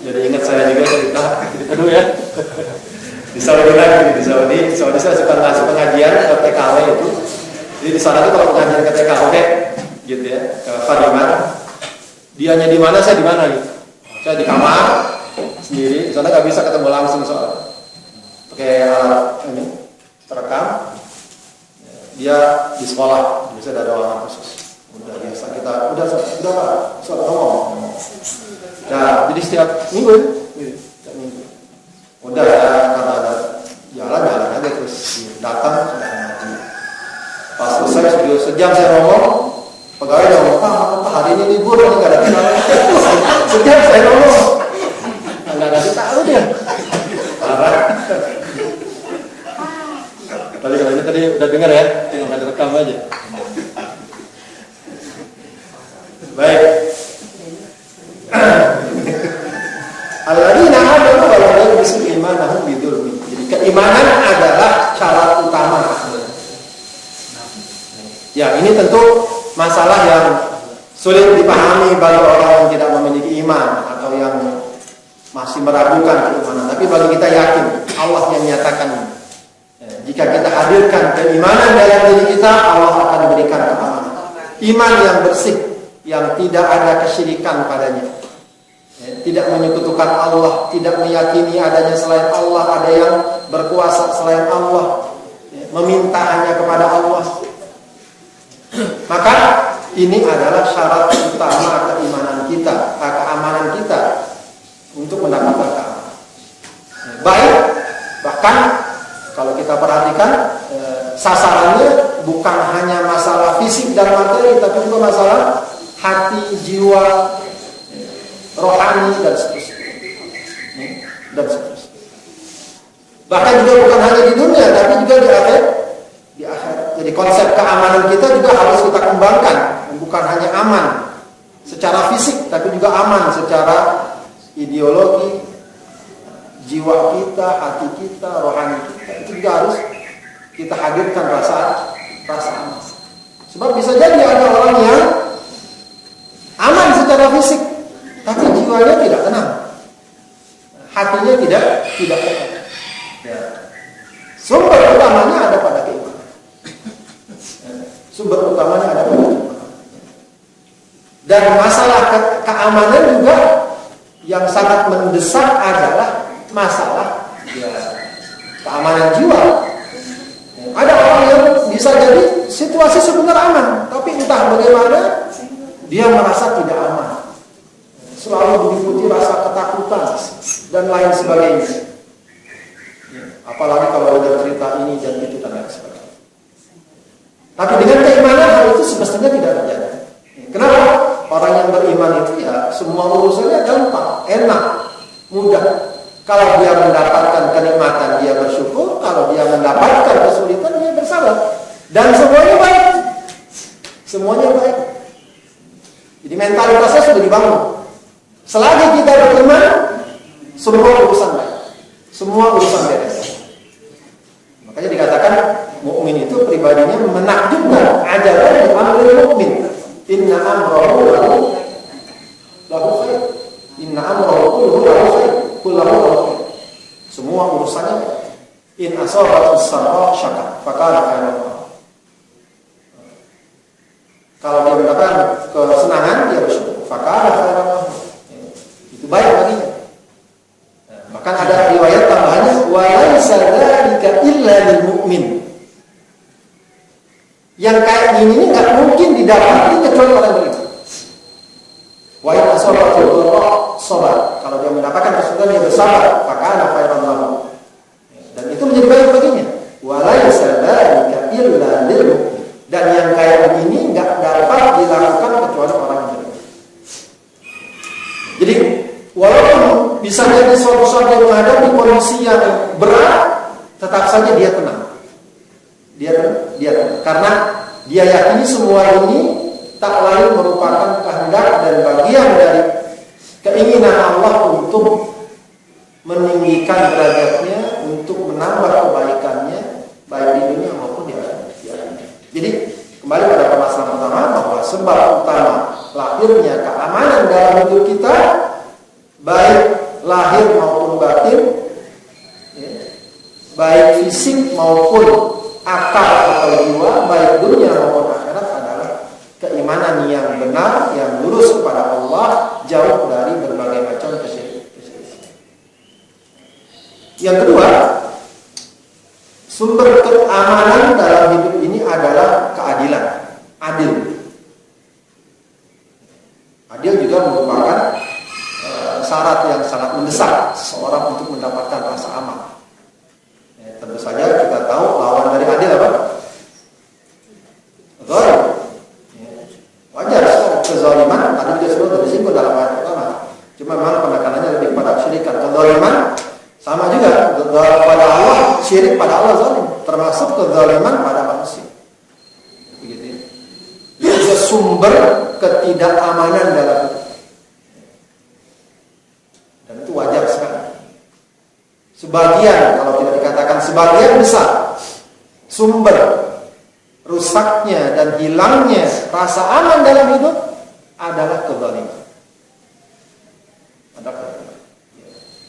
Jadi ingat saya juga cerita. Aduh ya. Di Saudi lagi, di Saudi saya suka ngasih pengajian ke TKW itu. Jadi di sana tuh kalau pengajian ke TKW gitu ya, ke Fadiman, dianya di mana, saya di mana gitu. Saya di kamar sendiri, di sana nggak bisa ketemu langsung soal pakai alat ini terekam. Dia di sekolah, bisa ada orang khusus. Udah biasa kita, udah Pak, soal ngomong. Nah, jadi setiap minggu, udah ya, karena ada jalan aja terus datang sudah ngaji. Pas selesai sejam saya ngomong, pegawai udah ngomong, Pak hari ini libur, ini nggak ada kenal. Sejam saya ngomong, nggak ngasih tahu dia. Parah. Tapi kalau ini tadi udah dengar ya, tinggal direkam aja. Baik. Alladzina amanu wa lam yalbisu imanahum bidzulmi. Jadi keimanan adalah syarat utama. Ya, ini tentu masalah yang sulit dipahami bagi orang yang tidak memiliki iman atau yang masih meragukan keimanan. Tapi bagi kita yakin Allah yang nyatakan ini. Jika kita hadirkan keimanan dalam diri kita, Allah akan berikan keamanan. Iman yang bersih, yang tidak ada kesyirikan padanya. Tidak menyekutukan Allah, tidak meyakini adanya selain Allah, ada yang berkuasa selain Allah, meminta hanya kepada Allah. Maka ini adalah syarat utama keimanan kita, keamanan kita untuk mendapatkan keamanan. Baik, bahkan kalau kita perhatikan sasarannya bukan hanya masalah fisik dan materi, tapi juga masalah hati, jiwa, rohani dan seterusnya. Bahkan juga bukan hanya di dunia, tapi juga di akhirat. Jadi konsep keamanan kita juga harus kita kembangkan, bukan hanya aman secara fisik, tapi juga aman secara ideologi, jiwa kita, hati kita, rohani kita. Itu juga harus kita hadirkan rasa aman. Sebab bisa jadi ada orang yang aman secara fisik, tapi jiwanya tidak tenang, hatinya tidak tenang. Ya. Sumber utamanya ada pada keimanan. Sumber utamanya ada pada keimanan. Dan masalah keamanan juga yang sangat mendesak adalah masalah keamanan jiwa. Ada orang yang bisa jadi situasi sebenarnya aman, tapi entah bagaimana dia merasa tidak aman. Selalu diliputi rasa ketakutan dan lain sebagainya. Apalagi kalau ada cerita ini dan itu dan lain sebagainya. Tapi dengan keimanan hal itu semestinya tidak terjadi. Kenapa? Orang yang beriman itu ya semua urusannya gampang, enak, mudah. Kalau dia mendapatkan kenikmatan dia bersyukur, kalau dia mendapatkan kesulitan dia bersabar. Dan semuanya baik. Semuanya baik. Jadi mentalitasnya sudah dibangun. Selagi kita beriman, semua urusan baik, semua urusan beres. Makanya dikatakan mukmin itu pribadinya menakjubkan ajaran yang amrul mukmin. Inna amrahu lahu khair. Inna amrahu lahu khair. Kullahu khair. Semua urusannya baik. In asabatu sarra syakar, fakana khairan. Kalau dia mendapatkan kesenangan dia bersyukur, fakana khairan. Itu baik baginya. Bahkan ada riwayat tambahannya wa laisa dzalika illa lil mu'min. Yang kayak gini ini enggak mungkin didapati kecuali orang beriman. Wa in asabatu sabar. Kalau dia mendapatkan kesulitan dia bersabar, maka ana khairan lahu. Dan itu menjadi baik baginya. Wa laisa dzalika illa lil mu'min. Dan yang kayak begini enggak dapat dilakukan kecuali orang yang beriman. Jadi walaupun bisa jadi suatu saat yang menghadapi kondisi yang berat, tetap saja dia tenang. Dia tenang. Karena dia yakini semua ini tak lain merupakan kehendak dan bagian dari keinginan Allah untuk meninggikan derajatnya, untuk menambah kebaikannya, baik di dunia maupun di akhirat. Jadi kembali pada permasalahan pertama bahwa sebab utama lahirnya keamanan dalam hidup kita, baik maupun akal atau jiwa, baik dunia maupun akhirat, adalah keimanan yang benar, yang lurus kepada Allah, jauh dari berbagai macam kesyirikan. Yang kedua, sumber keamanan dalam hidup ini adalah keadilan, adil. Adil juga merupakan syarat yang sangat mendesak seseorang untuk mendapatkan rasa aman. Tentu saja kita tahu lawan dari adil apa? Zalim. Wajar kezaliman, tadi juga sudah disinggung dalam ayat pertama. Cuma memang penekanannya lebih pada kesyirikan. Kezaliman sama juga pada Allah, syirik pada Allah zalim, termasuk kezaliman pada manusia. Begitu. Itu sumber ketidakamanan dalam hidup. Dan itu wajar sekali. Sebagian, kalau tidak dikatakan sebagian besar, sumber rusaknya dan hilangnya rasa aman dalam hidup adalah kezaliman.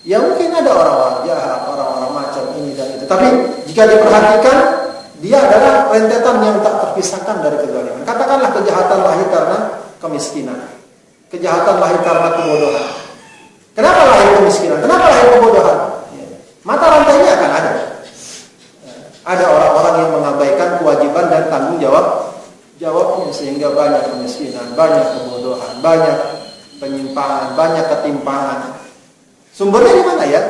Ya mungkin ada orang-orang jahat, orang-orang macam ini dan itu. Tapi jika diperhatikan, dia adalah rentetan yang tak terpisahkan dari kezaliman. Katakanlah kejahatan lahir karena kemiskinan, kejahatan lahir karena kebodohan. Kenapa lahir kemiskinan? Kenapa lahir kebodohan? Mata rantainya akan ada. Ada orang-orang yang mengabaikan kewajiban dan tanggung jawabnya, sehingga banyak kemiskinan, banyak kebodohan, banyak penyimpangan, banyak ketimpangan. Sumbernya di mana ya?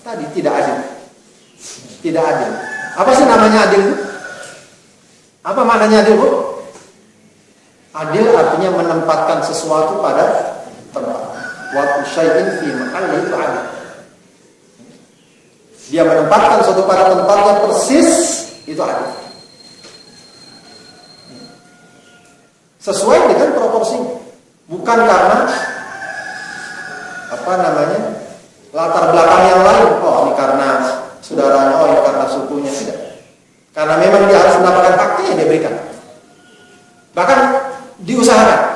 Tadi tidak adil. Tidak adil. Apa sih namanya adil? Apa maknanya adil, Bu? Adil artinya menempatkan sesuatu pada tempat. Wa syai'in fi mahallihi itu adil. Dia menempatkan sesuatu pada tempatnya persis, itu adil. Sesuai dengan proporsinya. Bukan karena latar belakang yang lain. Oh, ini karena saudaranya, oh ini karena sukunya, tidak. Karena memang dia harus mendapatkan haknya yang dia berikan. Bahkan diusahakan.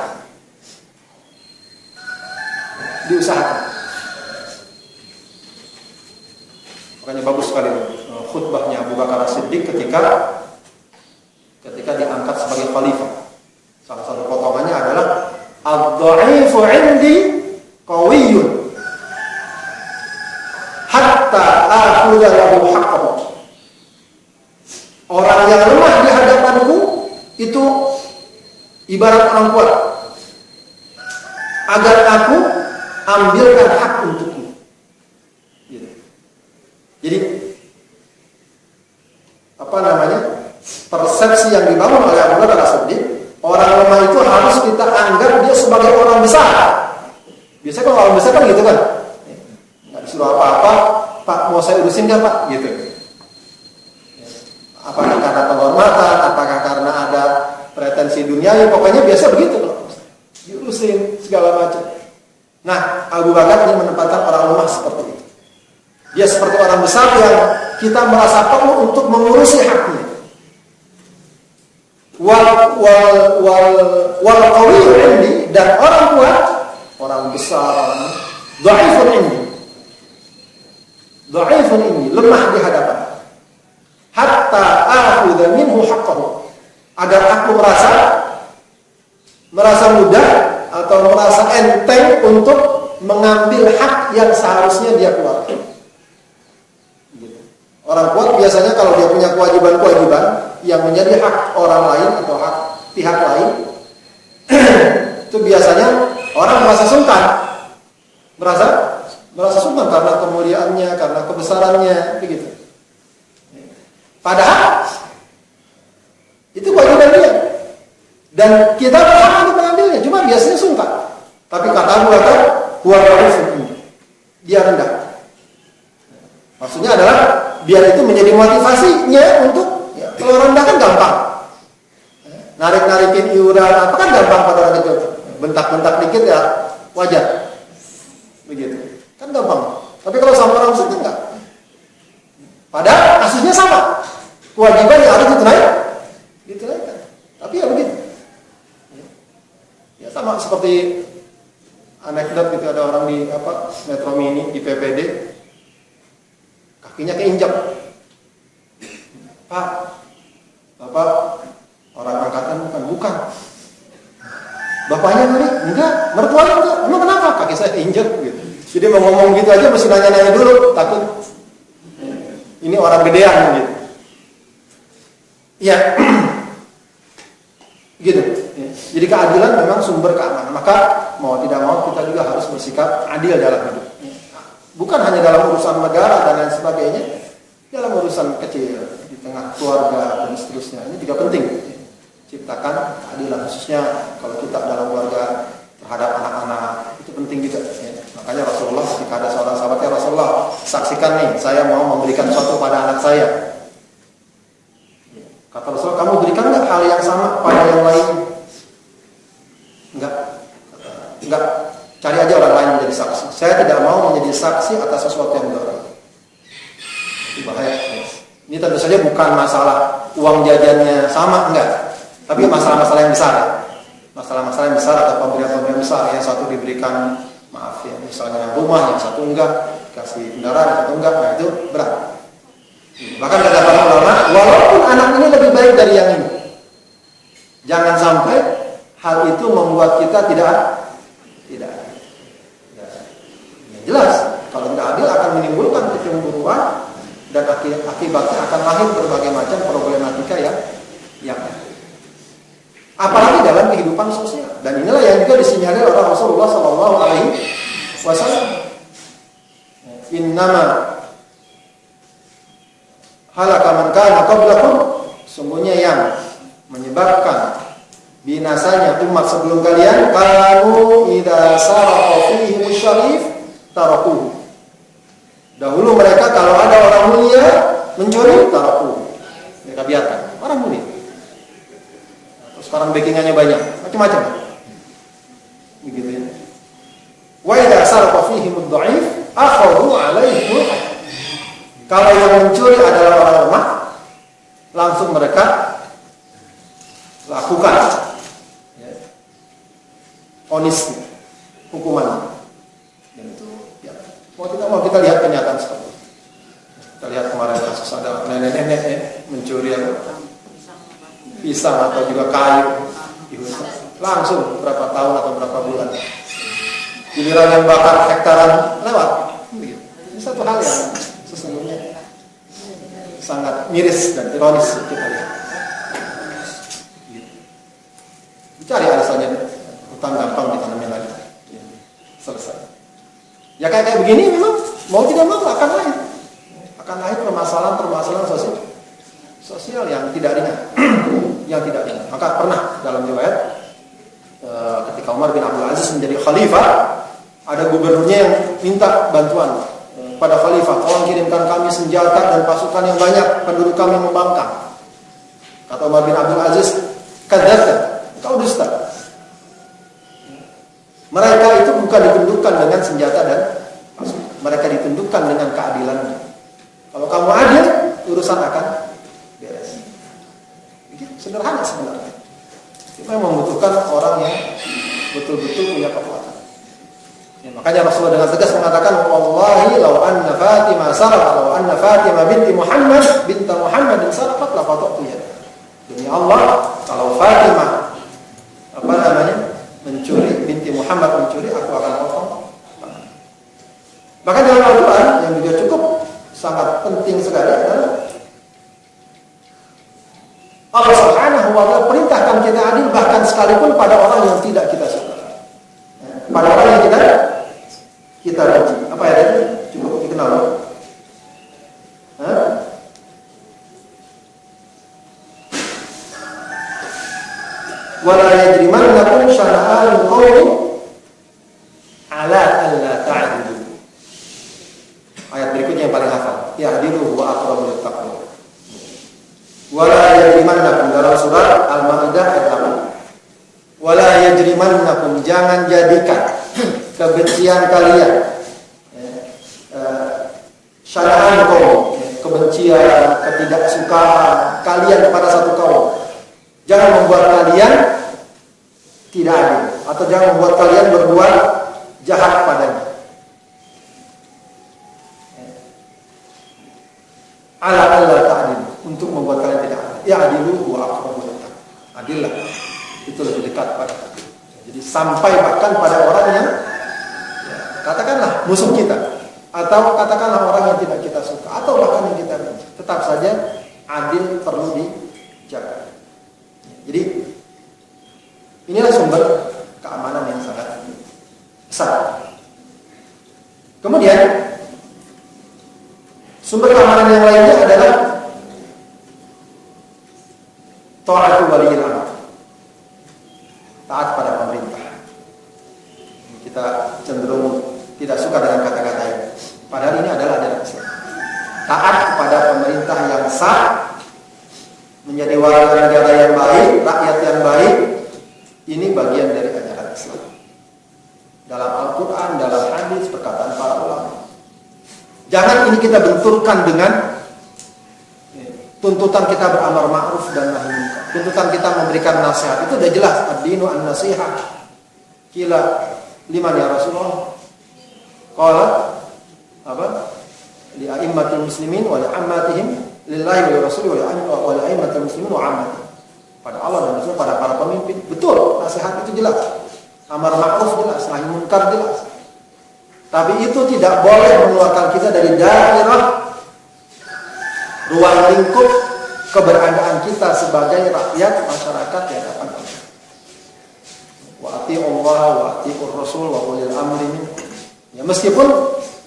Makanya bagus sekali khutbahnya Abu Bakar As-Siddiq ketika diangkat sebagai khalifah. Salah satu potongannya adalah ad-dha'ifu 'indi qawiyyun hatta akhudha lahu haqqahu. Orang yang lemah di hadapanku itu ibarat orang kuat, agar aku ambilkan hak untukmu. Jadi persepsi yang dibangun oleh Abu Bakar As-Siddiq, orang lemah itu harus kita anggap dia sebagai orang besar. Biasanya kalau orang besar kan gitu kan, nggak disuruh apa-apa, Pak mau saya urusin nggak Pak, gitu. Apakah karena penghormatan, apakah karena ada pretensi duniawi, pokoknya biasa begitu loh, diurusin segala macam. Nah, Abu Bakar ini menempatkan orang lemah seperti itu. Dia seperti orang besar yang kita merasa perlu untuk mengurusi haknya. Wal qawiyyu 'indi, dan orang kuat, orang besar, dha'ifun 'indi, lemah di hadapan. Hatta akhudha minhu haqqahu, agar aku merasa mudah atau merasa enteng untuk mengambil hak yang seharusnya dia keluarkan. Orang kuat biasanya kalau dia punya kewajiban-kewajiban yang menjadi hak orang lain atau hak pihak lain, itu biasanya orang merasa sungkan, merasa sungkan karena kemuliaannya, karena kebesarannya, begitu. Padahal itu kewajiban dia, dan kita berhak untuk mengambilnya, cuma biasanya sungkan. Tapi kata Abu Bakar, dia rendah. Maksudnya adalah biar itu menjadi motivasinya untuk, ya, kalau rendah kan gampang, narik-narikin iuran apa kan gampang pada orang kecil, bentak-bentak dikit ya wajar, begitu kan gampang. Tapi kalau sama orang besar kan enggak. Padahal kasusnya sama, kewajiban yang harus ditunaikan, tapi ya begitu. Ya sama seperti anekdot gitu, ada orang di Metro Mini di PPD, kakinya keinjak. Pak, Bapak orang angkatan bukan. Bapaknya ngeri? Enggak. Mertuanya enggak. Emang kenapa? Kaki saya injek gitu. Jadi mau ngomong gitu aja mesti nanya-nanya dulu, takut ini orang gedean gitu. Iya. Gitu. Jadi keadilan memang sumber keamanan. Maka mau tidak mau kita juga harus bersikap adil dalam hidup. Bukan hanya dalam urusan negara dan lain sebagainya, dalam urusan kecil di tengah keluarga dan seterusnya. Ini juga penting. Ciptakan keadilan, khususnya kalau kita dalam keluarga terhadap anak-anak, itu penting juga. Makanya Rasulullah ketika ada seorang sahabatnya, Rasulullah saksikan nih, saya mau memberikan sesuatu pada anak saya. Kata Rasulullah, kamu berikan nggak hal yang sama pada yang lain? Enggak. Cari aja orang lain menjadi saksi. Saya tidak mau menjadi saksi atas sesuatu yang mudarat. Itu bahaya. Ini tentu saja bukan masalah uang jajannya sama, enggak. Tapi masalah-masalah yang besar. Masalah-masalah yang besar atau pemberian-pemberian besar. Yang satu diberikan, maaf ya, misalnya rumah, yang satu enggak. Kasih kendaraan, yang satu enggak. Nah itu berat. Bahkan kata para ulama, walaupun anak ini lebih baik dari yang ini, jangan sampai hal itu membuat kita tidak jelas. Kalau tidak adil akan menimbulkan kecemburuan dan akibatnya akan lahir berbagai macam problematika yang apalagi dalam kehidupan sosial. Dan inilah yang juga disinyalir oleh Rasulullah SAW. Innama halaka man kana qablakum, sungguhnya yang menyebabkan binasanya umat sebelum kalian, kanu idza saraqa fihi musyarif tarakuhu. Dahulu mereka kalau ada orang mulia mencuri, tarakuhu, mereka biarkan. Orang mulia. Terus sekarang backingannya banyak, macam-macam. Begitu ya. Wa idza saraqa fihi mudha'if akhadhu 'alaihi al-hadd. Kalau yang mencuri adalah orang lemah, langsung mereka lakukan vonis, hukuman. Dan itu ya, mau tidak mau kita lihat kenyataan seperti itu. Kita lihat kemarin kasus ada nenek-nenek mencuri pisang atau juga kayu di hutan. Langsung berapa tahun atau berapa bulan. Giliran yang bakar hektaran lewat. Ini satu hal yang sesungguhnya sangat miris dan ironis kita lihat. Cari alasannya, hutang gampang ditanamin lagi, selesai. Ya kayak begini memang mau tidak mau akan lahir permasalahan sosial yang tidak ringan, Maka pernah dalam riwayat ketika Umar bin Abdul Aziz menjadi khalifah, ada gubernurnya yang minta bantuan pada khalifah, tolong kirimkan kami senjata dan pasukan yang banyak, penduduk kami membangkang. Kata Umar bin Abdul Aziz, kadzdzabta, kau dusta. Mereka itu bukan ditundukkan dengan senjata dan pasukan, mereka ditundukkan dengan keadilannya. Kalau kamu adil, urusan akan beres. Begitu sederhana sebenarnya. Kita membutuhkan orang yang betul-betul punya kekuatan. Ya, makanya Rasulullah dengan tegas mengatakan, wallahi law anna Fatimah sarqat, law anna Fatimah binti Muhammad binta Muhammadin sarqat la qata'tu yadaha. Demi Allah, kalau Fatimah mencuri, binti Muhammad mencuri, aku akan potong. Bahkan dalam Al-Quran yang juga cukup sangat penting sekali adalah Allah Subhanahu wa ta'ala perintahkan kita adil bahkan sekalipun pada orang yang tidak kita suka, pada orang yang kita benci. Apa ya tadi? Cukup dikenal. Wala yajrimannakum syana'anu qaumin ala alla ta'dilu. Ayat berikutnya yang paling hafal. Ya'dilu wa aqrabu lit-taqwa. Wala yajrimannakum, dalam surat Al-Maidah ayat 8. Wala yajrimannakum, jangan jadikan kebencian kalian syana'an kaum, kebencian, ketidaksukaan kalian kepada satu kaum, jangan membuat kalian tidak adil, atau jangan membuat kalian berbuat jahat padanya. Ala Allah ta'adil, untuk membuat kalian tidak adil. Ya adilu wa aqrabu littaqwa. Adillah. Itu lebih dekat pada. Jadi sampai bahkan pada orang yang katakanlah musuh kita, atau katakanlah orang yang tidak kita suka, atau bahkan yang kita benci, tetap saja adil perlu dijaga. Jadi inilah sumber keamanan yang sangat besar. Kemudian sumber keamanan yang lainnya adalah ta'atu waliyil amr, taat pada pemerintah. Kita cenderung tidak suka dengan kata-kata ini. Padahal ini adalah ajaran Islam. Taat kepada pemerintah yang sah, menjadi warga negara yang baik, rakyat yang baik, ini bagian dari ajaran Islam. Dalam Al-Quran, dalam hadis, perkataan para ulama. Jangan ini kita benturkan dengan tuntutan kita beramar ma'ruf dan nahi munkar. Tuntutan kita memberikan nasihat. Itu sudah jelas. Ad-dinu an-nasihah. Kila liman ya Rasulullah. Qala apa? Li a'immatil muslimin wa li ammatihim lillahi wa rasuli wa li a'immatil muslimin wa ammatihim. Pada Allah dan Rasul, pada para pemimpin. Betul, nasihat itu jelas. Amar ma'ruf jelas, nahi munkar jelas. Tapi itu tidak boleh mengeluarkan kita dari daerah ruang lingkup keberadaan kita sebagai rakyat masyarakat yang akan ada. Wa ati'u Allah wa ati'ur Rasul wa ulil amri minkum. Ya meskipun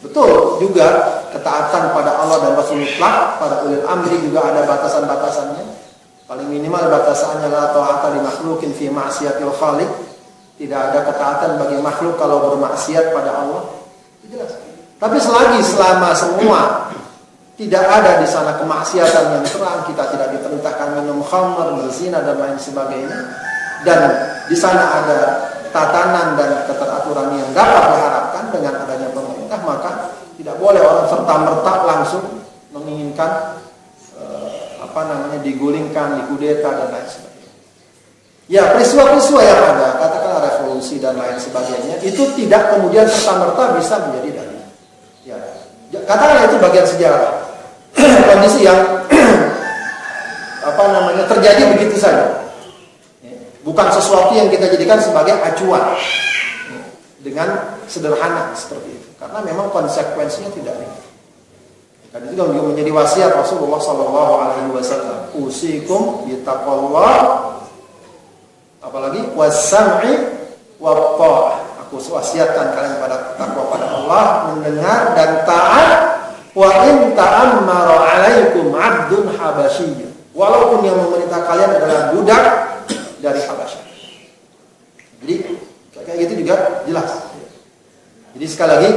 betul juga ketaatan pada Allah dan Rasul mutlak, pada ulil amri juga ada batasan-batasannya. Paling minimal batasannya la ta'ata li makhluqin fi ma'siyatil khaliq. Tidak ada ketaatan bagi makhluk kalau bermaksiat pada Allah. Itu jelas. Tapi selama semua tidak ada di sana kemaksiatan yang terang, kita tidak diperintahkan minum khamr, berzina dan lain sebagainya, dan di sana ada tatanan dan keteraturan yang dapat diharapkan dengan adanya pemerintah, maka tidak boleh orang serta-merta langsung menginginkan digulingkan, dikudeta dan lain sebagainya. Ya, peristiwa-peristiwa yang ada, katakanlah revolusi dan lain sebagainya, itu tidak kemudian serta-merta bisa menjadi dalil. Ya, katakanlah itu bagian sejarah. Kondisi yang terjadi begitu saja. Bukan sesuatu yang kita jadikan sebagai acuan dengan sederhana seperti itu. Karena memang konsekuensinya tidak ringan. Dan itu juga menjadi wasiat Rasulullah sallallahu alaihi wasallam. Usikum bittaqwallah, apalagi was-sam'i wat-tha'ah. Aku wasiatkan kalian pada takwa pada Allah, mendengar dan taat. Wa in ta'ammara 'alaikum 'abdun habasyiy. Walaupun yang memerintah kalian adalah budak dari Habasyah. Jadi kayak gitu juga jelas. Jadi sekali lagi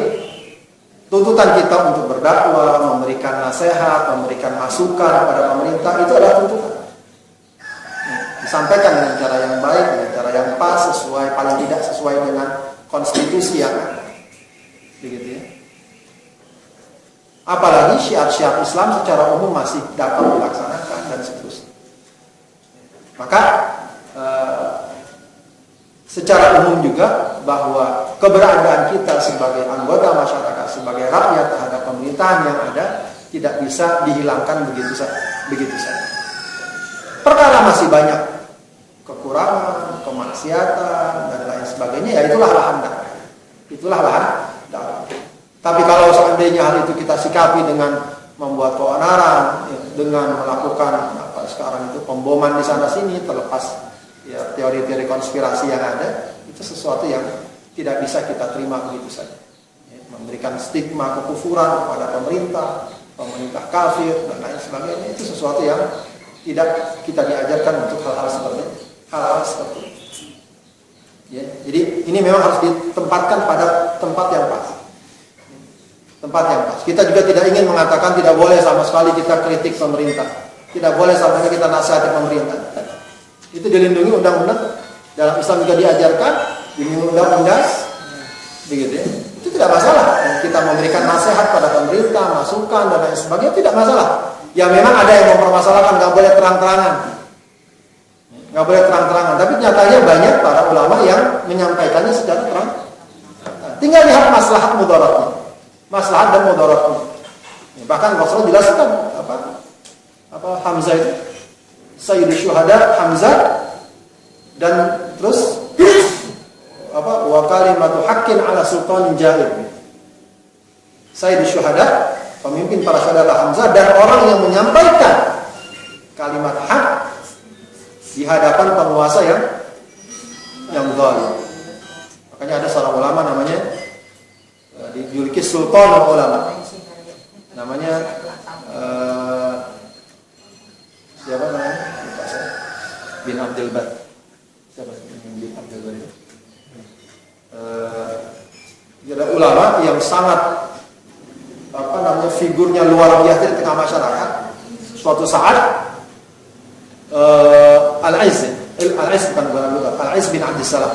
tuntutan kita untuk berdakwah, memberikan nasihat, memberikan masukan kepada pemerintah itu adalah tuntutan. Disampaikan dengan cara yang baik, dengan cara yang pas, sesuai, paling tidak sesuai dengan konstitusi yang ada. Begitu ya. Apalagi syiar-syiar Islam secara umum masih dapat dilaksanakan dan seterusnya. Maka secara umum juga bahwa keberadaan kita sebagai anggota masyarakat, sebagai rakyat terhadap pemerintahan yang ada tidak bisa dihilangkan begitu saja. Perkara masih banyak kekurangan, kemaksiatan dan lain sebagainya, ya itulah lahan dakwah. Itulah lahan dakwah. Tapi kalau seandainya hal itu kita sikapi dengan membuat keonaran, ya, dengan melakukan sekarang itu pemboman di sana sini, terlepas ya teori-teori konspirasi yang ada, itu sesuatu yang tidak bisa kita terima begitu saja. Ya, memberikan stigma kekufuran kepada pemerintah kafir dan lain sebagainya, itu sesuatu yang tidak kita diajarkan untuk hal-hal seperti itu. Ya, jadi ini memang harus ditempatkan pada tempat yang pas. Kita juga tidak ingin mengatakan tidak boleh sama sekali kita kritik pemerintah, tidak boleh sama sekali kita nasihati pemerintah. Itu dilindungi undang-undang. Dalam Islam juga diajarkan dilindungi undang-undang, begitu ya. Itu tidak masalah. Kita memberikan nasihat pada pemerintah, masukan dan lain sebagainya, tidak masalah. Ya memang ada yang mempermasalahkan, nggak boleh terang-terangan, tapi nyatanya banyak para ulama yang menyampaikannya secara terang. Tinggal lihat maslahat mudaratnya, maslahat dan mudaratnya. Bahkan Rasulullah jelaskan Hamzah itu, Sayyidus Syuhada Hamzah, dan terus wa kalimatu haqqin ala sultanin jair. Sayyidus Syuhada, pemimpin para syuhada Hamzah, dan orang yang menyampaikan kalimat hak di hadapan penguasa yang zalim. Makanya ada seorang ulama namanya dijuluki Sultan Ulama. Namanya siapa namanya? Lupa saya. Bin Abdul Bar. Siapa bin Abdul Bar itu? Dia ada ulama yang sangat figurnya luar biasa di tengah masyarakat. Suatu saat Al-Aiz bin Abdissalam,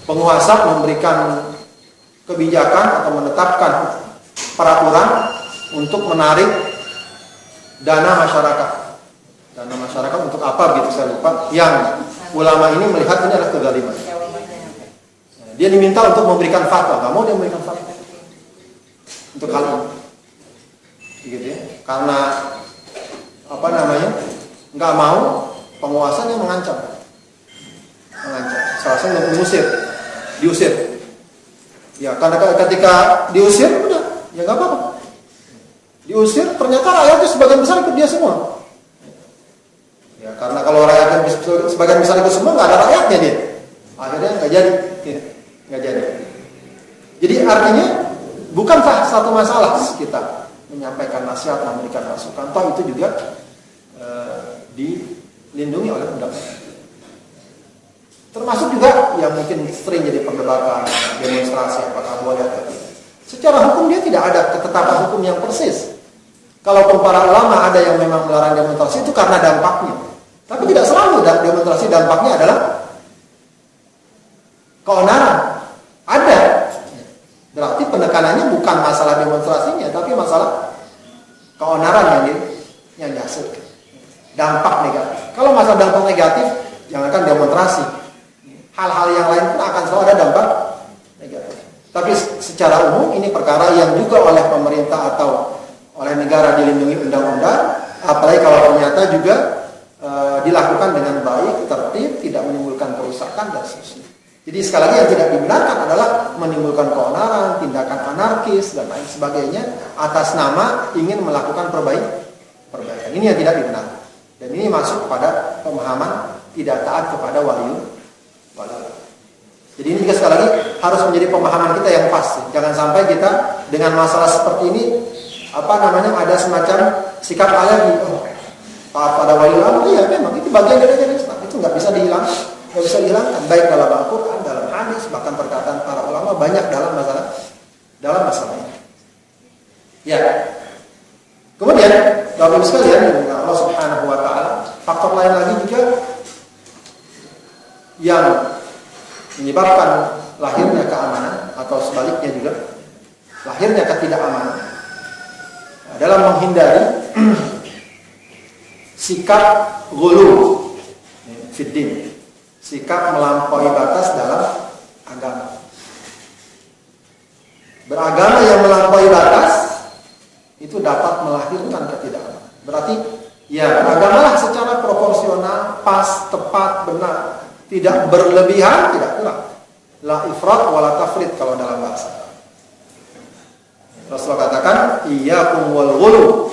penguasa, memberikan kebijakan atau menetapkan peraturan untuk menarik dana masyarakat. Dana masyarakat untuk apa gitu saya lupa. Yang ulama ini melihat ini adalah kezaliman. Dia diminta untuk memberikan fatwa, nggak mau dia memberikan fatwa untuk hal ini. Gitu ya. Karena nggak mau, penguasanya mengancam. Salah satu diusir. Ya, karena ketika diusir, udah, ya nggak apa-apa. Diusir, ternyata rakyatnya sebagian besar ikut dia semua. Ya, karena kalau rakyatnya sebagian besar ikut semua, nggak ada rakyatnya dia. Akhirnya nggak jadi. Jadi artinya bukankah satu masalah kita menyampaikan nasihat, memberikan masukan, toh itu juga dilindungi oleh undang-undang. Termasuk juga yang mungkin sering jadi perdebatan, demonstrasi, apakah boleh atau tidak. Secara hukum dia tidak ada ketetapan hukum yang persis. Kalaupun para ulama ada yang memang melarang demonstrasi itu karena dampaknya. Tapi tidak selalu demonstrasi dampaknya adalah keonaran. Ada. Berarti penekanannya bukan masalah demonstrasinya, tapi masalah keonaran yang dihasilkan. Dampak negatif. Kalau masalah dampak negatif, jangankan demonstrasi. Hal-hal yang lain pun akan selalu ada dampak negatif. Tapi secara umum ini perkara yang juga oleh pemerintah atau oleh negara dilindungi undang-undang, apalagi kalau ternyata juga dilakukan dengan baik, tertib, tidak menimbulkan kerusakan dan seterusnya. Jadi sekali lagi yang tidak dibenarkan adalah menimbulkan keonaran, tindakan anarkis dan lain sebagainya atas nama ingin melakukan perbaikan. Ini yang tidak dibenarkan. Dan ini masuk kepada pemahaman tidak taat kepada wali. Jadi ini juga sekali lagi harus menjadi pemahaman kita yang pas. Jangan sampai kita dengan masalah seperti ini ada semacam sikap alergi. Taat pada wali ulama, iya memang itu bagian dari ajaran Islam. Itu nggak bisa dihilangkan. Baik dalam Al-Quran, dalam hadis, bahkan perkataan para ulama banyak dalam masalah ini. Ya. Kemudian, Bapak Ibu sekalian, Allah Subhanahu wa taala, faktor lain lagi juga yang menyebabkan lahirnya keamanan atau sebaliknya juga lahirnya ketidakamanan adalah menghindari sikap ghulu fiddin, sikap melampaui batas dalam agama. Beragama yang melampaui batas itu dapat melahirkan ketidakamanan. Berarti ya beragamalah secara proporsional, pas, tepat, benar, tidak berlebihan, tidak kurang. La ifrat wala tafrit kalau dalam bahasa. Rasulullah katakan, iyyakum wal ghulu.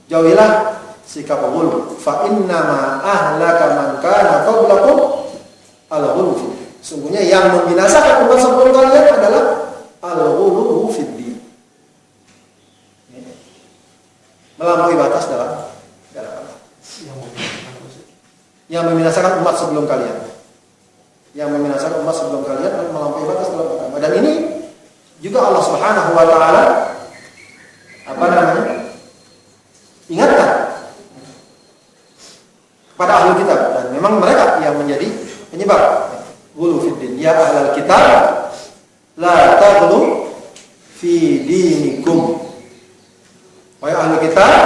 Jauhilah sikap ghulu. Fa innama ahlaka man kana qablakum al-ghulu. Sungguhnya yang membinasakan umat sebelum kalian adalah al-ghulu fid din. Melampaui batas dalam yang membinasakan umat sebelum kalian. Yang membinasakan umat sebelum kalian adalah melampaui batas dalam agama. Dan ini juga Allah Subhanahu wa taala ingatkan pada ahli kitab, dan memang mereka yang menjadi penyebab ghulu fid din. Ya ahlal kitab la taghlu fi dinikum. Wahai ahli kitab,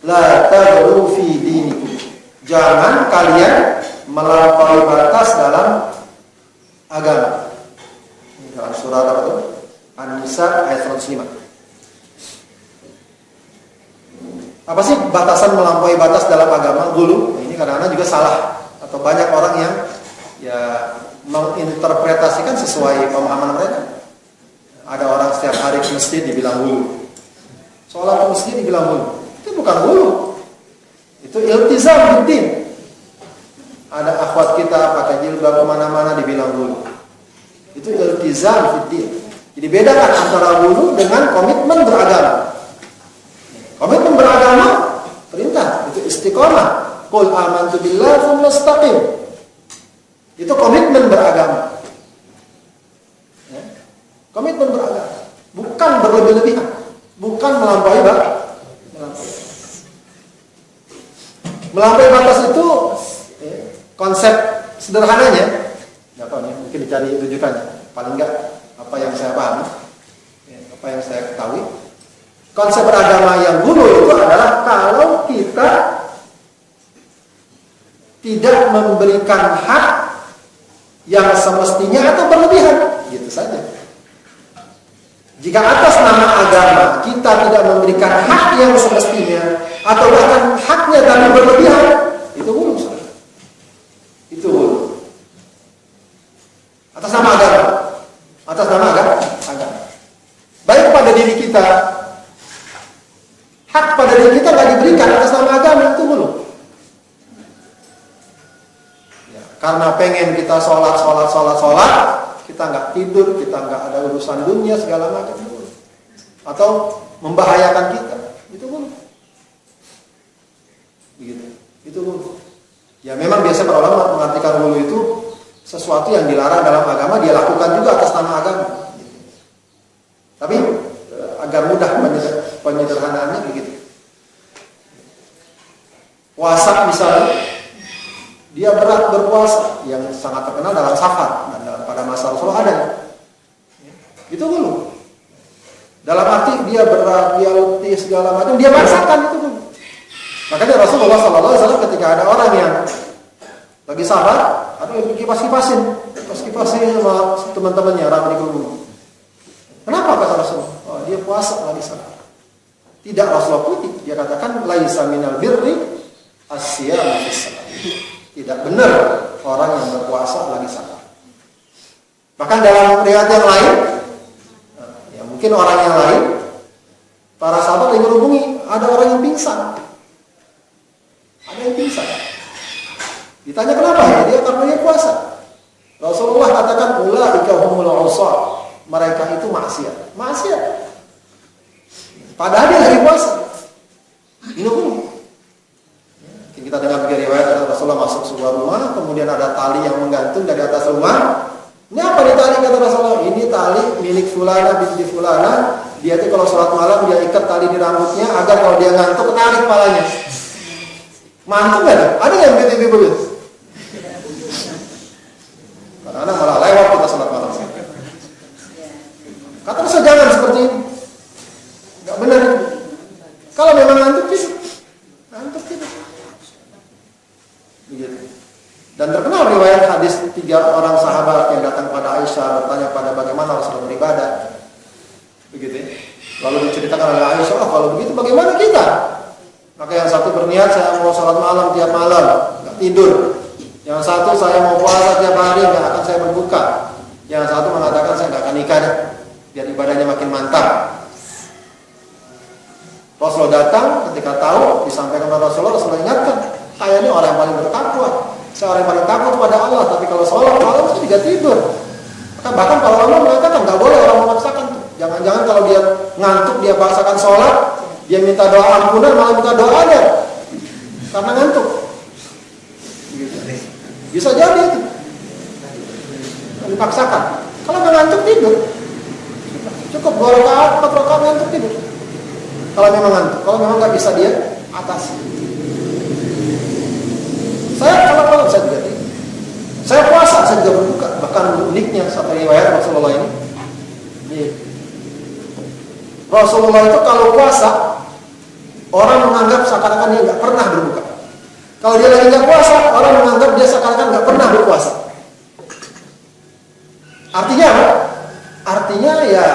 la taghlu fi dinikum. Jangan kalian melampaui batas dalam agama. Dalam surat apa itu? An-Nisa ayat 105. Apa sih batasan melampaui batas dalam agama? Gulu. Ini kadang-kadang juga salah, atau banyak orang yang ya menginterpretasikan sesuai pemahaman mereka. Ada orang setiap hari ke masjid dibilang gulu, sholat ke masjid dibilang gulu. Itu bukan gulu, itu iltizam bidin. Ada akhwat kita pakai jilbab kemana-mana dibilang gulu, itu iltizam bidin. Jadi bedakan antara gulu dengan komitmen beragama. Komitmen beragama perintah, itu istiqomah. Qul amantu billahi tsumma istaqim. Itu komitmen beragama. Ya. Komitmen beragama, bukan berlebih-lebihan, bukan melampaui batas. Melampaui batas itu ya, konsep sederhananya, nggak tahu nih, mungkin dicari rujukannya. Paling nggak apa yang saya pahami, ya, apa yang saya ketahui. Konsep beragama yang gulu itu adalah kalau kita tidak memberikan hak yang semestinya atau berlebihan, gitu saja. Jika atas nama agama kita tidak memberikan hak yang semestinya atau bahkan haknya tapi berlebihan, itu gulu. Itu gulu. Atas nama agama. Atas nama agama. Baik pada diri kita, hak pada diri kita nggak diberikan atas nama agama, itu gulu. Ya, karena pengen kita sholat, kita nggak tidur, kita nggak ada urusan dunia segala macam, atau membahayakan kita, itu gulu. Begitu, itu gulu. Ya memang biasa para ulama mengartikan gulu itu sesuatu yang dilarang dalam agama, dia lakukan juga atas nama agama. Tapi agar mudah penyederhanaannya begitu. Puasa misalnya, dia berat berpuasa, yang sangat terkenal dalam Safar dan pada masa Rasulullah ada. Itu dulu. Dalam arti dia berat, dia letih segala macam, dia paksakan itu dulu. Makanya Rasulullah SAW ketika ada orang yang lagi safar, ada yang kipas-kipasin sama teman-temannya ramai di kerumunan. Kenapa kata Rasulullah? Oh, dia puasa lagi safar. Tidak Rasulullah putih, dia katakan laisa minal birri as-siyamu fis-safar. Tidak benar orang yang berpuasa lagi safar. Bahkan dalam riwayat yang lain, ya mungkin orang yang lain, para sahabat yang berhubungi, ada orang yang pingsan. Ada yang pingsan. Ditanya kenapa ya? Dia karena dia puasa. Rasulullah katakan ulaika humul usah. Mereka itu maksiat. Maksiat. Padahal dia lagi puasa. Ini pun. Kita dengar dari riwayat Rasulullah masuk sebuah rumah, kemudian ada tali yang menggantung dari atas rumah. Ini apa nih tali kata Rasulullah? Ini tali milik fulana binti fulana. Dia itu kalau sholat malam dia ikat tali di rambutnya agar kalau dia ngantuk ketarik kepalanya. Mantuk nggak ada? Ada yang begitu begitu? Kadang-kadang malah lewat kita sholat malam. Kata Rasul jangan seperti ini. Nggak benar. Kalau memang ngantuk gitu. Ngantuk gitu. Begitu. Dan terkenal riwayat hadis 3 orang sahabat yang datang pada Aisyah bertanya pada bagaimana Rasulullah beribadah. Begitu ya. Lalu diceritakan oleh Aisyah, oh, kalau begitu bagaimana kita? Maka yang satu berniat saya mau sholat malam tiap malam, nggak tidur. Yang satu saya mau puasa tiap hari, nggak akan saya berbuka. Yang satu mengatakan saya nggak akan nikah, biar ibadahnya makin mantap. Rasulullah datang, ketika tahu disampaikan oleh Rasulullah ingatkan, saya ini orang yang paling bertakwa. Saya orang yang paling takut kepada Allah, tapi kalau sholat malam itu juga tidur. Bahkan para ulama mengatakan nggak boleh orang memaksakan. Jangan-jangan kalau dia ngantuk dia paksakan sholat, dia minta doa ampunan malah minta doa dia karena ngantuk. Bisa jadi itu dipaksakan. Kalau nggak ngantuk tidur, cukup 2 rakaat, 4 rakaat ngantuk tidur. Kalau memang ngantuk, kalau memang nggak bisa dia atasi. Saya kalau malam saya juga tidur. Saya puasa, saya juga berbuka. Bahkan uniknya satu riwayat Rasulullah ini. Rasulullah itu kalau puasa, orang menganggap seakan-akan dia nggak pernah berbuka. Kalau dia lagi nggak puasa, orang menganggap dia seakan-akan nggak pernah berpuasa. Artinya apa? Artinya ya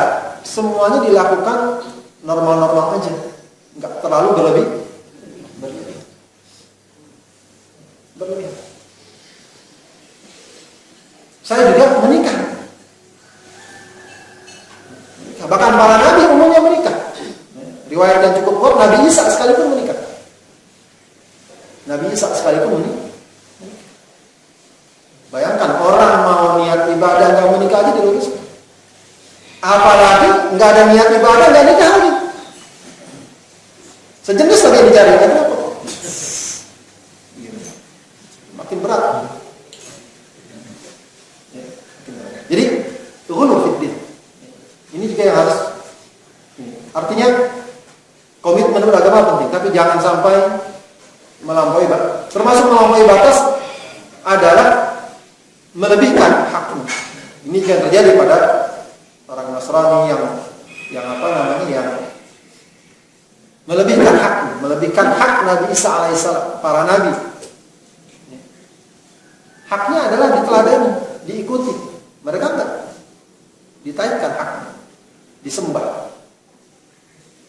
semuanya dilakukan normal-normal aja, nggak terlalu saya juga menikah. Bahkan para nabi umumnya menikah. Riwayat yang cukup kuat, Nabi Isa sekalipun menikah. Nabi Isa sekalipun menikah. Bayangkan orang mau niat ibadah nggak menikah aja diluruskan. Apalagi nggak ada niat ibadah nggak nikah lagi. Sejenis lagi dicari, kenapa? Makin berat. Jadi ghulu fiddin. Ini juga yang harus. Artinya komitmen beragama penting, tapi jangan sampai melampaui batas. Termasuk melampaui batas adalah melebihkan haknya. Ini yang terjadi pada orang Nasrani yang melebihkan hak Nabi Isa alaihissalam, para nabi. Haknya adalah diteladani, diikuti. Mereka enggak. Ditaikkan haknya, disembah,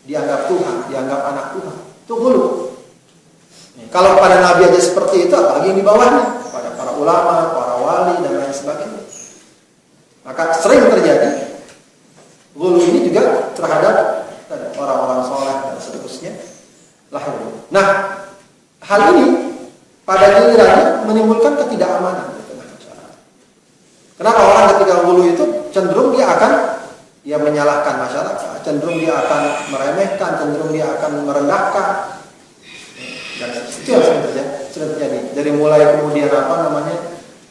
dianggap Tuhan, dianggap anak Tuhan. Itu ghulu. Kalau pada nabi aja seperti itu, apalagi yang di bawahnya, pada para ulama, para wali dan lain sebagainya. Maka sering terjadi ghulu ini juga terhadap orang-orang soleh dan seterusnya. Nah, hal ini pada gilirannya menimbulkan ketidakamanan di tengah masyarakat. Kenapa orang ketika ghulu itu cenderung dia akan menyalahkan masyarakat, cenderung dia akan meremehkan, cenderung dia akan merendahkan. Dan itu yang sering terjadi. Dari mulai kemudian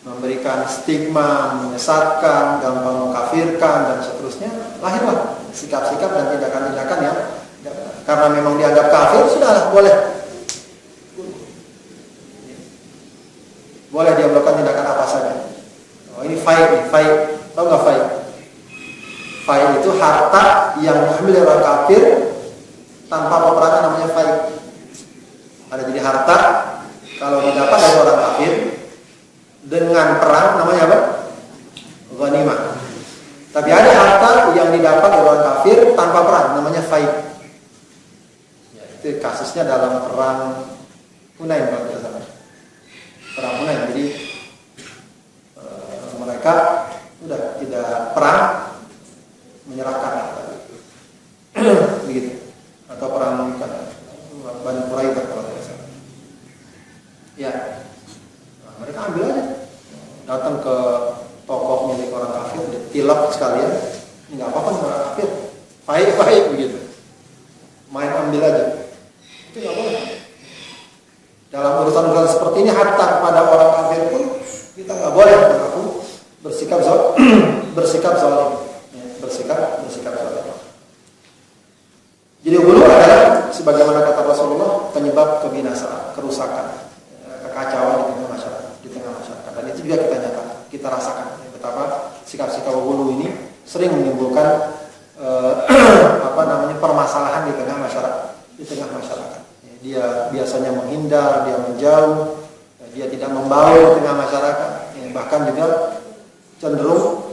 memberikan stigma, menyesatkan, gampang mengkafirkan dan seterusnya, lahirlah sikap-sikap dan tindakan-tindakan yang karena memang dianggap kafir, sudahlah boleh dia melakukan tindakan apa saja. Oh, ini faid, tahu nggak faid? Faid itu harta yang diambil dari orang kafir tanpa peperangan, namanya faid. Ada jadi harta kalau didapat dari orang kafir dengan perang, namanya apa? Ghanimah. Tapi ada harta yang didapat dari orang kafir tanpa perang, namanya faid. Ya, itu kasusnya dalam perang Hunain, kalau tidak salah. Perang Hunain. Jadi mereka sudah tidak perang, menyerahkan begitu. Atau perang Bani Quraidah, kalau tidak salah. Ya, mereka ambil aja, datang ke toko milik orang kafir, ditilap sekalian, ini nggak apa-apa orang kafir, baik begitu, main ambil aja, itu nggak boleh. Dalam urusan seperti ini, hatta kepada orang kafir pun kita nggak boleh berlaku bersikap zalim. Jadi ghulu adalah sebagaimana kata Rasulullah penyebab kebinasaan, kerusakan, kekacauan di tengah masyarakat. Dan itu juga kita rasakan betapa sikap-sikap ghulu ini sering menimbulkan permasalahan di tengah masyarakat. Dia biasanya menghindar, dia menjauh, dia tidak membaur di tengah masyarakat, bahkan juga cenderung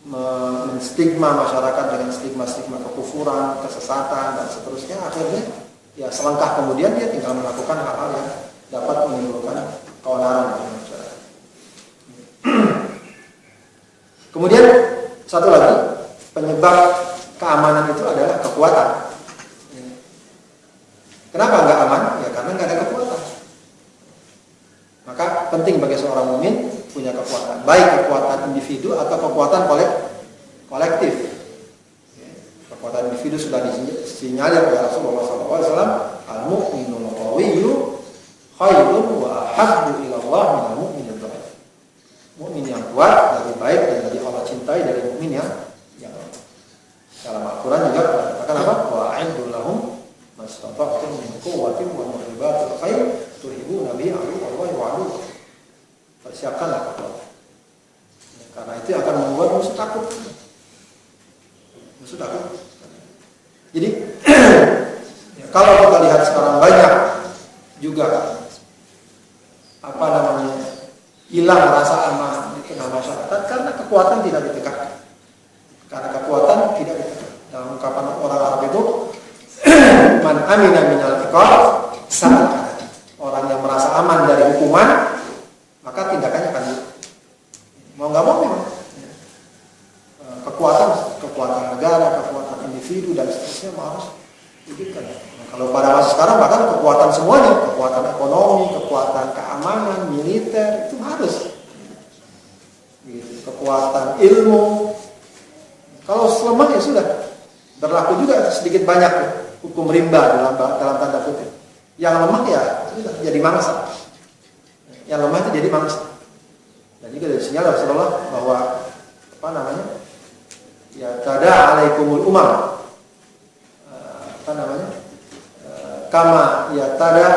menstigma masyarakat dengan stigma kekufuran, kesesatan dan seterusnya. Akhirnya selangkah kemudian dia tinggal melakukan hal-hal yang dapat menimbulkan keonaran di masyarakat. Kemudian satu lagi penyebab keamanan itu adalah kekuatan. Kenapa nggak aman? Ya karena nggak ada kekuatan. Maka penting bagi seorang mukmin punya kekuatan, baik kekuatan individu atau kekuatan kolektif. Kekuatan individu sudah disinyalir oleh Rasulullah SAW, al-mu'minul qawiyyu khairun wa ahabbu ila Allah minal mu'minil dhaif. Mukmin yang kuat lebih baik dan lebih Allah cintai dari mukmin yang dalam Al-Qur'an juga katakan apa? Wa'iddu lahum mastata'tum min quwwatin wa min ribatil khair turhibuna bihi aduwwallahi wa aduwwakum. Persiapkanlah kekuatan. Karena itu akan membuat musuh takut. Jadi kalau kita lihat sekarang banyak juga hilang rasa aman di tengah masyarakat karena kekuatan tidak ditegakkan. Dalam ungkapan orang Arab itu man amina minal iqab sa'al. Orang yang merasa aman dari hukuman, maka tindakannya akan harusnya harus didikan. Nah, kalau pada masa sekarang bahkan kekuatan semuanya, kekuatan ekonomi, kekuatan keamanan, militer itu harus. Gitu. Kekuatan ilmu. Kalau lemah ya sudah berlaku juga sedikit banyak hukum rimba dalam tanda kutip. Yang lemah ya sudah jadi mangsa. Yang lemah itu jadi mangsa. Dan juga dari sinyal Rasulullah bahwa ya tada alaikumul umam, kama ya tada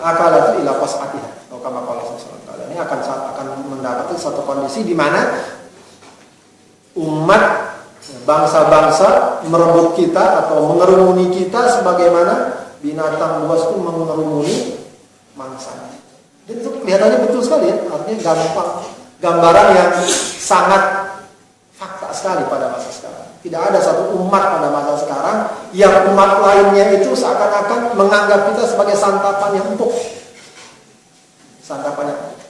akalatu ila qas'atiha atau kama qala sallallahu alaihi. Ini akan mendapatkan satu kondisi di mana umat bangsa-bangsa merebut kita atau mengerumuni kita sebagaimana binatang buas itu mengerumuni mangsanya. Jadi itu kelihatannya betul sekali ya, artinya gambaran yang sangat fakta sekali pada masa sekarang. Tidak ada satu umat pada masa sekarang yang umat lainnya itu seakan-akan menganggap kita sebagai santapan yang empuk. Santapan yang empuk.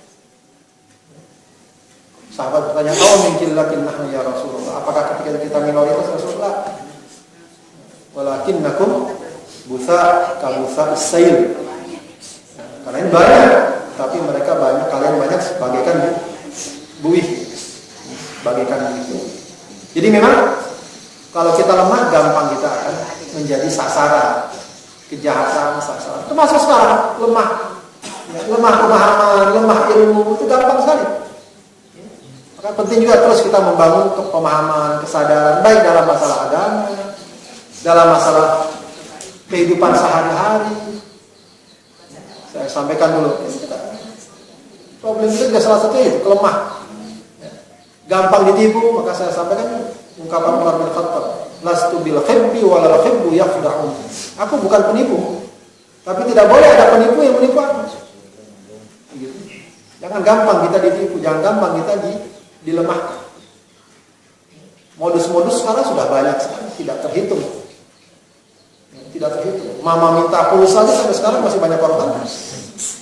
Sahabat bertanya, "Oh min qillatin nahnu ya Rasulullah." Apakah ketika kita minoritas Rasulullah? Walakinnakum butha ka butha as-sail. Karena ini banyak, tapi mereka banyak, kalian banyak bagaikan buih. Bagaikan buih. Jadi memang kalau kita lemah, gampang kita akan menjadi sasaran kejahatan, sasaran. Termasuk sekarang lemah pemahaman, lemah ilmu itu gampang sekali. Maka penting juga terus kita membangun pemahaman, kesadaran baik dalam masalah agama, dalam masalah kehidupan sehari-hari. Saya sampaikan dulu. Problem itu juga salah satunya itu kelemah. Gampang ditipu, maka saya sampaikan ungkapan Umar bin Khattab, "Lastu bil khibbi wa la khibbu yakhda'un." Aku bukan penipu, tapi tidak boleh ada penipu yang menipu aku. Gitu. Jangan gampang kita ditipu, jangan gampang kita dilemahkan. Modus-modus sekarang sudah banyak sekali, tidak terhitung. Tidak terhitung. Mama minta pulsa aja sampai sekarang masih banyak korban.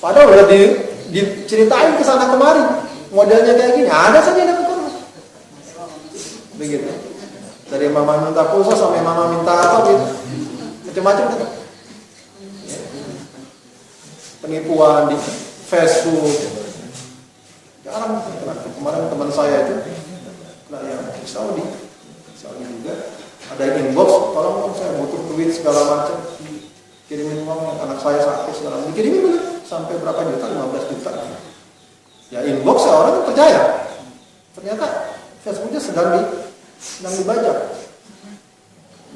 Padahal udah diceritain ke sana kemari, modelnya kayak gini, ada saja yang dapat korban. Begitu. Dari mama minta pulsa sampai mama minta apa gitu. Macam-macam gitu. Penipuan di Facebook. Jarang. Kemarin teman saya itu yang Saudi juga ada yang inbox, tolong saya butuh duit segala macam, kirimin uang, anak saya sakit segala macam, dikirimin dulu sampai berapa juta, 15 juta. Ya inbox ya orang percaya. Ternyata Facebooknya sedang dibajak.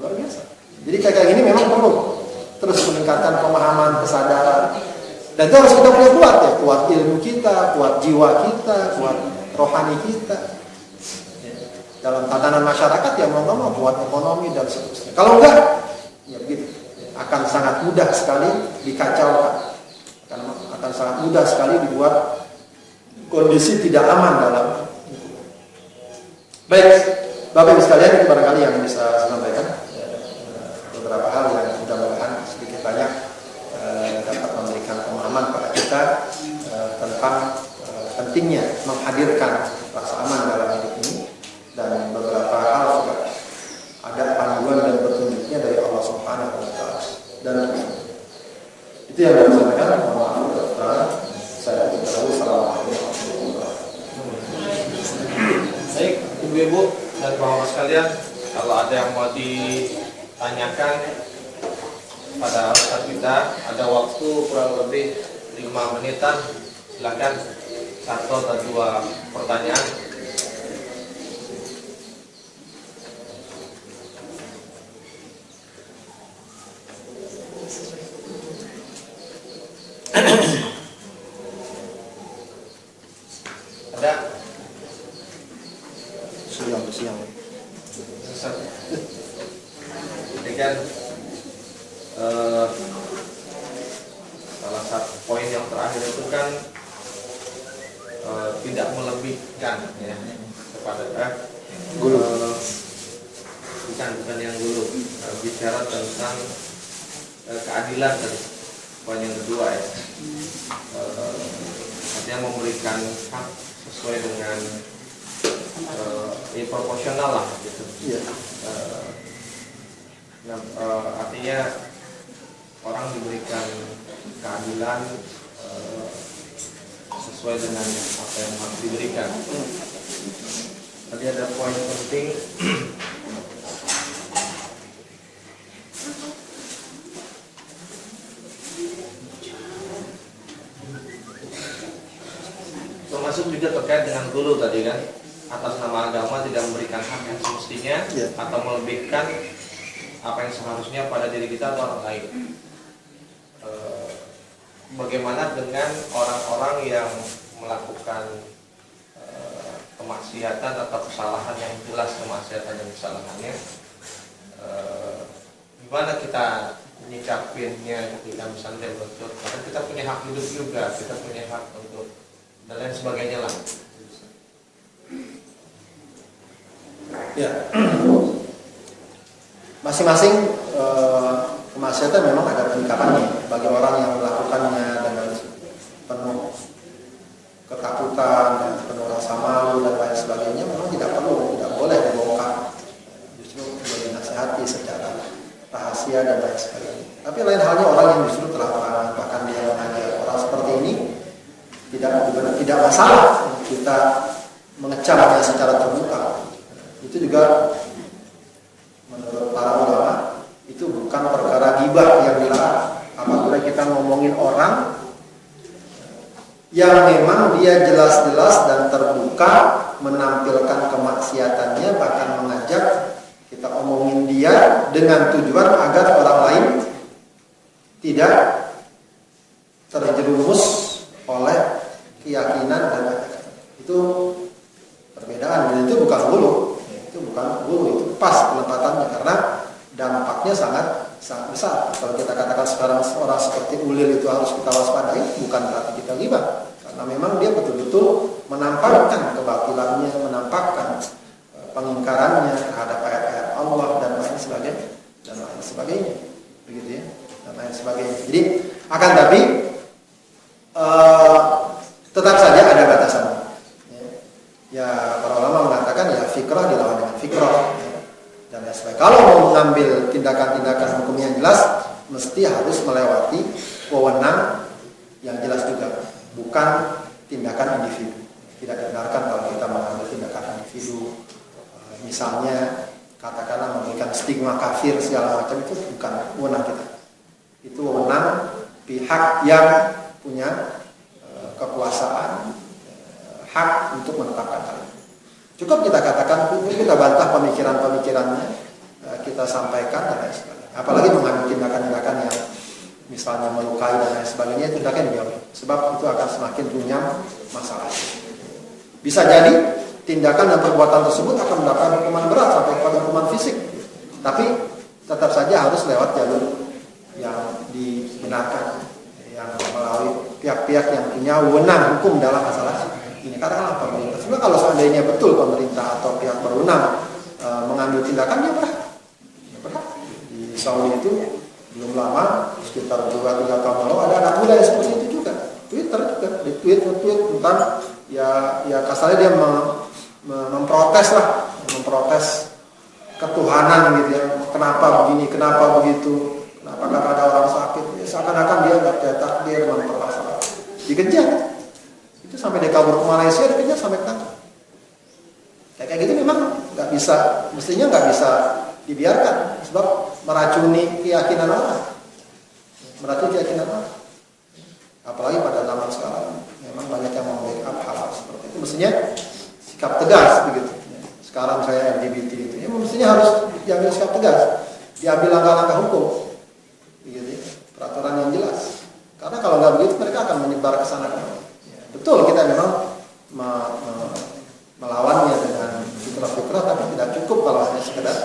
Luar biasa. Jadi kayak gini memang perlu terus meningkatkan pemahaman, kesadaran. Dan itu harus kita punya kuat ya, kuat ilmu kita, kuat jiwa kita, kuat rohani kita. Dalam tatanan masyarakat ya mau nggak mau kuat ekonomi dan seterusnya. Kalau enggak, ya begitu. Akan sangat mudah sekali dikacaukan. Akan sangat mudah sekali dibuat kondisi tidak aman dalam. Baik, Bapak Ibu sekalian, itu barangkali yang bisa saya sampaikan. Beberapa hal yang mudah-mudahan sedikit banyak dapat memberikan pemahaman pada kita tentang pentingnya menghadirkan rasa aman dalam hidup ini, dan beberapa hal juga ada panduan dan petunjuknya dari Allah Subhanahu wa taala. Dan itu yang saya sampaikan. Mohon maaf, saya berterima kasih. Baik, Ibu-ibu dan Bapak sekalian, kalau ada yang mau ditanyakan pada Ustaz kita, ada waktu kurang lebih 5 menitan. Silakan, 1 atau 2 pertanyaan. Ada? Siang. Ini kan salah satu poin yang terakhir itu kan tidak melebihkan ya kepada bukan yang dulu bicara tentang keadilan tadi, poin yang kedua ya, artinya memberikan hak sesuai dengan proporsional lah gitu. Nah, artinya orang diberikan keadilan sesuai dengan apa yang harus diberikan. Tadi ada poin penting termasuk juga terkait dengan guru tadi kan, atas nama agama tidak memberikan hak yang semestinya atau melebihkan apa yang seharusnya pada diri kita atau orang lain. Bagaimana dengan orang-orang yang melakukan kemaksiatan atau kesalahan yang jelas kemaksiatan dan kesalahannya, gimana kita menyikapinnya ketika misalnya dia berbuat, karena kita punya hak hidup juga, kita punya hak untuk dan lain sebagainya lah. Ya, masing-masing kemaksiatan memang ada penyikapannya. Bagi orang yang melakukannya dengan penuh ketakutan dan penuh rasa malu dan lain sebagainya, memang tidak boleh dibongkar. Justru dinasihati secara rahasia dan lain sebagainya. Tapi lain halnya orang yang justru terang-terangan, bahkan dia mengajar orang seperti ini, tidak masalah kita mengecamnya secara terbuka. Itu juga menurut para ulama itu bukan perkara ghibah yang dilarang. Apabila kita ngomongin orang yang memang dia jelas-jelas dan terbuka menampilkan kemaksiatannya, bahkan mengajak kita omongin dia dengan tujuan agar orang lain tidak terjerumus oleh keyakinan dan ajakan. Itu perbedaan, dan itu bukan hulu. Itu pas penempatannya, karena dampaknya sangat besar. Kalau kita katakan sekarang orang seperti Ulil itu harus kita waspadai, bukan berarti kita ghibah, karena memang dia betul-betul menampakkan kebatilannya, menampakkan pengingkarannya terhadap ayat-ayat Allah dan lain sebagainya, begitu ya, dan lain sebagainya. Jadi akan tapi tetap saja ada batasannya. Ya, para ulama mengatakan ya fikrah dilawan dengan fikrah, dan lain sebagainya. Kalau mau mengambil tindakan-tindakan hukum yang jelas, mesti harus melewati wewenang yang jelas juga, bukan tindakan individu. Tidak dibenarkan kalau kita mengambil tindakan individu, misalnya katakanlah memberikan stigma kafir segala macam, itu bukan wewenang kita. Itu wewenang pihak yang punya kekuasaan, hak untuk menetapkan hal itu. Cukup kita katakan, kita bantah pemikiran-pemikirannya, kita sampaikan dan lain sebagainya. Apalagi mengambil tindakan-tindakan yang misalnya melukai dan lain sebagainya, tindakan dijauhi. Sebab itu akan semakin runyam masalah. Bisa jadi tindakan dan perbuatan tersebut akan mendapatkan hukuman berat sampai pada hukuman fisik. Tapi tetap saja harus lewat jalur yang dibenarkan, yang melalui pihak-pihak yang punya wewenang hukum dalam masalah ini. Katakanlah pemerintah. Sebenarnya kalau seandainya betul pemerintah atau pihak berwenang mengambil tindakan, dia berhak. Di Saudi itu belum lama, sekitar 2-3 tahun lalu, ada anak muda yang seperti itu juga. Twitter juga, di tweet tentang ya kasarnya dia memprotes ketuhanan gitu ya. Kenapa begini, kenapa begitu, kenapa karena ada orang sakit, ya, seakan-akan dia nggak punya takdir, mempermasalahkan, dikejar. Itu sampai dia kabur ke Malaysia, dikejar sampai ketangkap. Kayak gitu memang nggak bisa, mestinya nggak bisa dibiarkan, sebab meracuni keyakinan orang, apalagi pada zaman sekarang memang banyak yang membackup hal seperti itu. Mestinya sikap tegas begitu. Sekarang saya LGBT itu, ya mestinya harus diambil sikap tegas, diambil langkah-langkah hukum, begitu, peraturan yang jelas. Karena kalau nggak begitu mereka akan menyebar ke sana. Betul, kita memang melawannya dengan fikrah-fikrah, tapi tidak cukup kalau hanya sekedar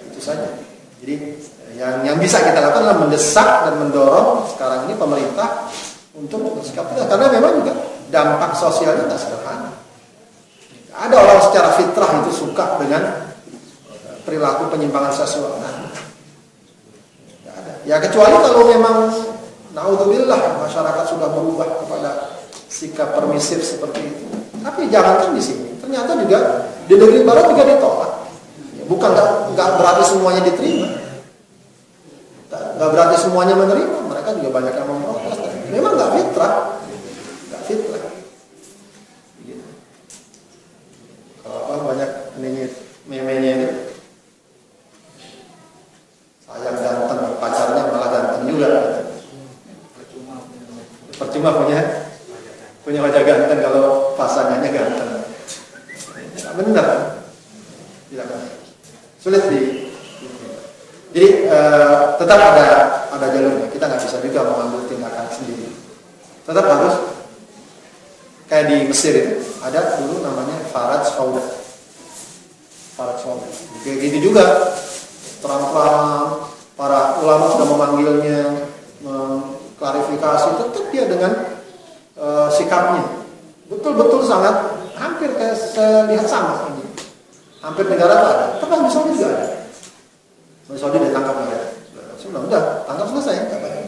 itu saja. Jadi yang bisa kita lakukan adalah mendesak dan mendorong sekarang ini pemerintah untuk bersikap tegas, karena memang juga dampak sosialnya tidak sederhana. Ada orang secara fitrah itu suka dengan perilaku penyimpangan seksual. Ya kecuali kalau memang naudzubillah masyarakat sudah berubah kepada sikap permisif seperti itu. Tapi jangankan di sini, ternyata juga di negeri barat juga ditolak. Bukan nggak berarti semuanya diterima. Gak berarti semuanya menerima, mereka juga banyak yang memprotes. Memang nggak fitrah, nggak fitrah. Gitu. Kalau apa banyak ini meme-nya itu, sayang ganteng, pacarnya malah ganteng juga. Percuma punya wajah ganteng kalau pasangannya ganteng. Tidak benar, tidak benar. Sulit jadi tetap ada jalurnya. Kita nggak bisa juga mengambil tindakan sendiri. Tetap harus kayak di Mesir itu ada dulu namanya Faraj Fauda. Kayak gitu juga terang-terang para ulama sudah memanggilnya, mengklarifikasi, tetap dia dengan sikapnya betul-betul sangat hampir kayak saya lihat sama ini. Hampir negara ada, tetap di Saudi juga ada. Di Saudi ditangkap mereka. Udah tangkap selesai, nggak banyak.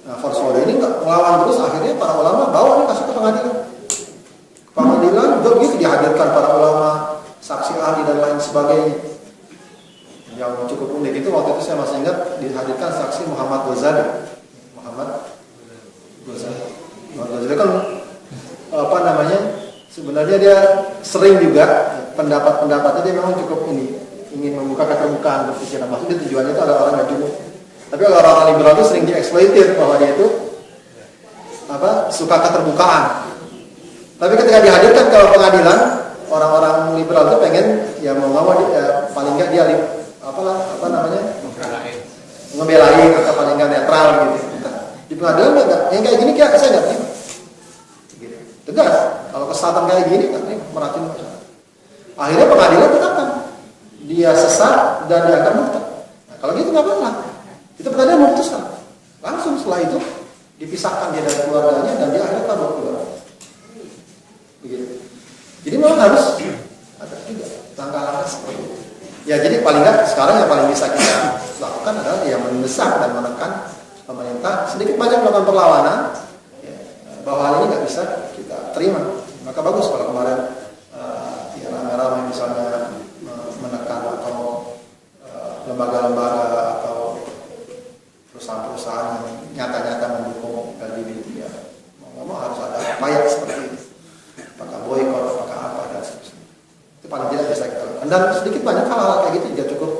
Nah, Saudi ini nggak melawan terus, akhirnya para ulama bawa ini kasih ke pengadilan. Pengadilan begitu dihadirkan para ulama, saksi ahli dan lain sebagainya. Yang cukup unik itu waktu itu saya masih ingat dihadirkan saksi Muhammad Ghazali. Muhammad Ghazali kan apa namanya? Sebenarnya dia sering juga pendapat-pendapatnya dia memang cukup ingin membuka keterbukaan berpikiran. Maksudnya tujuannya itu adalah orang majemuk. Tapi kalau orang liberal itu sering dieksploitir bahwa dia itu suka keterbukaan. Tapi ketika dihadirkan ke pengadilan, orang-orang liberal itu pengen ya mau paling nggak dia ngebelain atau paling nggak netral gitu. Di pengadilan nggak, yang kayak gini saya nggak terima. Tegas, kalau kesalahan kayak gini nggak terima, merhatiin masalah. Akhirnya pengadilan tetapkan dia sesat dan dia akan murtad. Nah, kalau gitu nggak apa-apa. Itu pengadilan memutuskan. Langsung setelah itu dipisahkan dia dari keluarganya dan dia akhirnya kabur keluar. Begitu. Jadi memang harus ada juga langkah-langkah seperti itu. Ya jadi paling nggak sekarang yang paling bisa kita lakukan adalah yang mendesak dan menekan pemerintah sedikit banyak melakukan perlawanan ya, bahwa hal ini nggak bisa kita terima. Maka bagus kalau kemarin ya ramai-ramai misalnya menekan atau lembaga-lembaga atau perusahaan-perusahaan yang nyata-nyata mendukung LGBT ya mau harus ada upaya seperti ini. Apakah boykot, apakah apa dan sebagainya. Itu paling tidak bisa kita lakukan. Dan sedikit banyak hal-hal kayak gitu juga cukup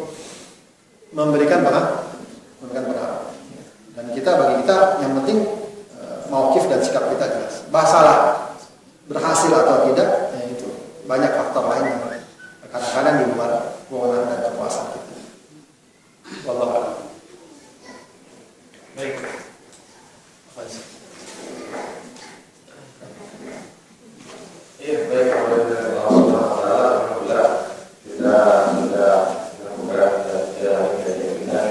memberikan berharap. Dan bagi kita yang penting mauqif dan sikap kita jelas. Masalah berhasil atau tidak, ya itu banyak faktor lain yang kadang-kadang di luar wewenang dan kekuasaan kita. Wallahu a'lam. Baik. Iya, baik. Alhamdulillah kita sudah melakukan kajian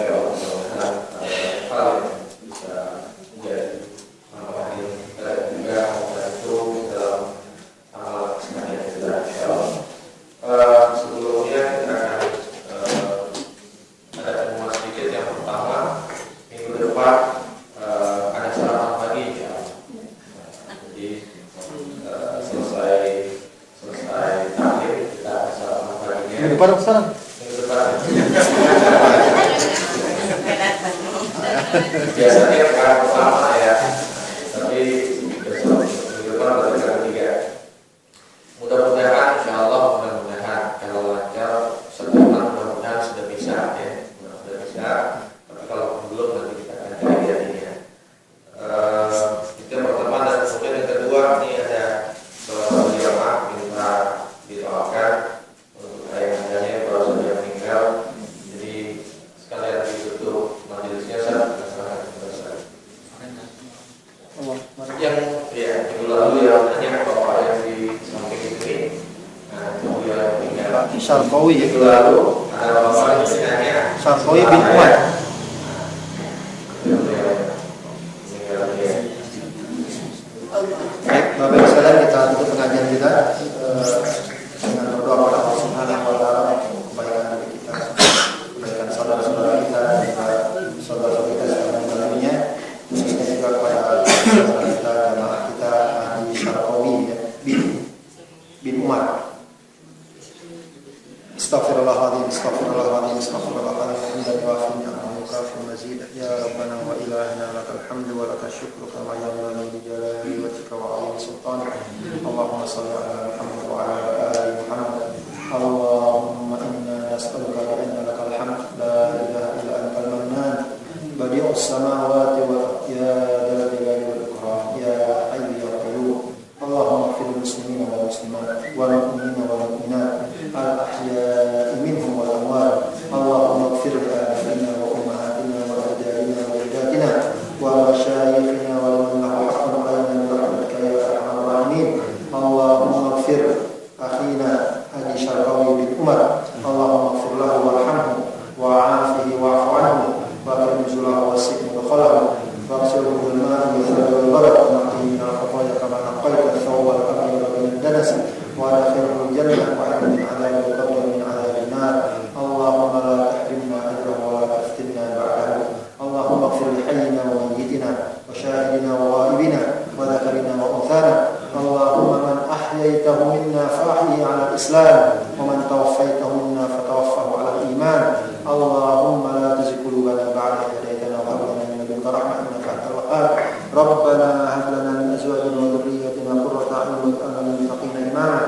ya Allah, hal bisa menjadi manfaat dan juga membantu dalam amal sekalian kita insyaallah. Sebelumnya kita akan ada pengumuman sedikit. Yang pertama, minggu depan ada sarapan pagi ya. Jadi selesai taklim kita sarapan paginya. Minggu depan sekarang. Minggu depan. Biasanya pekan pertama ya, tapi besok minggu depan berarti pekan ketiga. Mudah-mudahan insyaallah kalau lancar setelah mudah-mudahan sudah bisa ya, sudah bisa. Tapi kalau belum nanti kita akan cari ya. Itu yang pertama. Dan kemudian yang kedua, ini ada salah jamaah minta didoakan untuk ayah-ayahnya kalau sudah meninggal. Jadi sekalian ditutup majelisnya yang minggu lalu yang nanya bapak yang di samping ini. Nah, beliau yang meninggal Syarqawi ya. minggu lalu ada bapak yang nanya Syarqawi bin Umar. Baik, Bapak Ibu sekalian, kita tutup pengajian kita dengan berdoa kepada Allah Subhanahu wa taala untuk kebaikan diri kita, kebaikan saudara-saudara kita, juga saudara-saudara kita sekarang mengalaminya. Khususnya juga kepada saudara kita, jamaah kita Haji Syarqawi ya, bin Umar. Astaghfirullahaladzim, astaghfirullahaladzim, astaghfirullahaladzim, يكافئ مزيدا يا ربنا وإلهنا لك الحمد ولك الشكر كما ينبغي لجلال وجهك وعظيم سلطانك اللهم صل على محمد وعلى آل محمد اللهم إنا نسألك بأن لك الحمد لا إله إلا أنت المنان بديع السماوات والأرض يا ذا الجلال والإكرام يا حي يا قيوم اللهم اغفر للمسلمين والمسلمات والمؤمنين والمؤمنات الأحياء منهم والأموات اللهم اغفر لآبائنا وأمهاتنا وأجدادنا وأجدادنا ومشايخنا ولمن له حق علينا برحمتك يا أرحم الراحمين اللهم اغفر أخينا هادي شرقاوي بن عمر اللهم اغفر له وارحمه وعافه واعف عنه واكرم نزله ووسع مدخله واغسله بالماء والثلج والبرد ونقيه من الخطايا كما نقيت الثوب الابيض من الدنس وادخله الجنه واعذ من عذاب القبر ومن عذاب النار اللهم لا تحرمنا اجره ولا تفتنا بعده اللهم اغفر لحينا وميتنا وشاهدنا وغائبنا وذكرنا وانثانا اللهم من احييته منا فاحيه على الاسلام ومن توفيته منا فتوفه على الايمان اللهم لا تزغ قلوبنا بعد إذ هديتنا وهب لنا من لدنك رحمة إنك أنت الوهاب ربنا هب لنا من أزواجنا وذرياتنا قرة أعين واجعلنا للمتقين إماما